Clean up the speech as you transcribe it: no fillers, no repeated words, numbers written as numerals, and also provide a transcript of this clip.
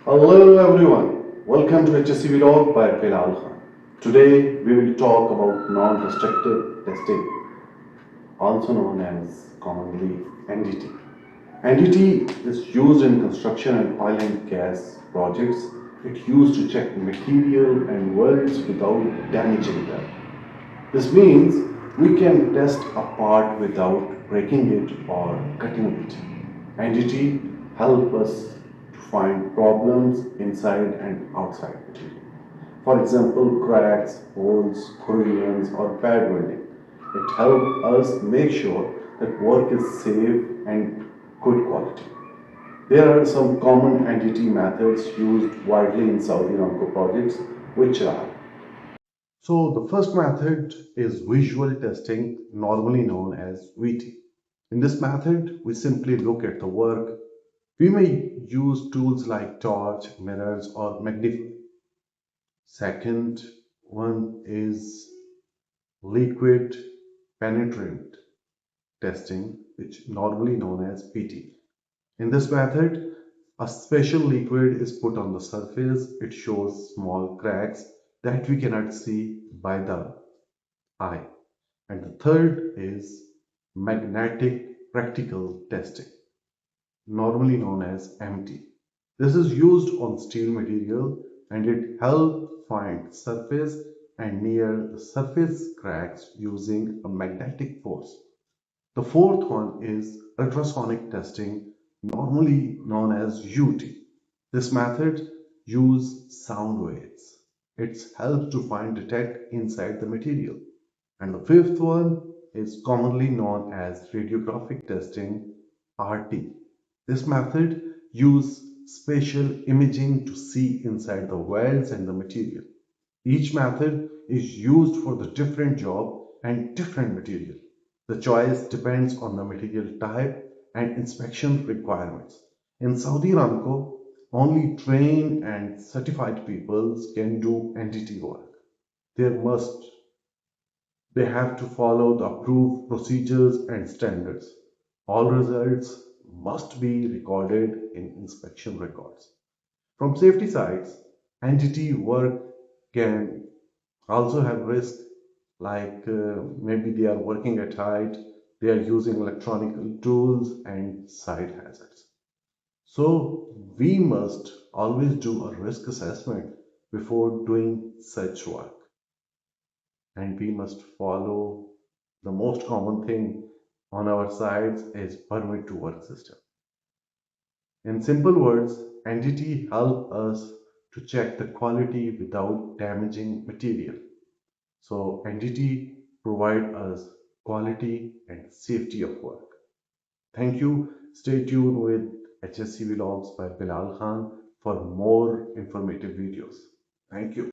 Hello everyone, welcome to HSC Vlog by Bilal Khan. Today we will talk about non-destructive testing, also known as commonly NDT. NDT is used in construction and oil and gas projects. It used to check material and welds without damaging them. This means we can test a part without breaking it or cutting it. NDT help us to find problems inside and outside material. For example, cracks, holes, corrosions, or bad welding. It helps us make sure that work is safe and good quality. There are some common NDT methods used widely in Saudi Aramco projects, which are so the first method is visual testing, normally known as VT. In this method, we simply look at the work. We may use tools like torch, mirrors, or magnify. Second one is liquid penetrant testing, which normally known as PT. In this method, a special liquid is put on the surface. It shows small cracks that we cannot see by the eye. And the third is magnetic practical testing, normally known as MT. This is used on steel material and it helps find surface and near the surface cracks using a magnetic force. The fourth one is ultrasonic testing, normally known as UT. This method uses sound waves. It helps to find detect inside the material. And the fifth one is commonly known as radiographic testing, RT. This method uses spatial imaging to see inside the welds and the material. Each method is used for the different job and different material. The choice depends on the material type and inspection requirements. In Saudi Aramco, only trained and certified people can do NDT work. There must They have to follow the approved procedures and standards. All results must be recorded in inspection records. From safety sides, entity work can also have risk like maybe they are working at height, they are using electronic tools and side hazards. So we must always do a risk assessment before doing such work, and we must follow the most common thing on our sides is permit to work system. In simple words, entity help us to check the quality without damaging material. So entity provide us quality and safety of work. Thank you. Stay tuned with HSC Vlogs by Bilal Khan for more informative videos. Thank you.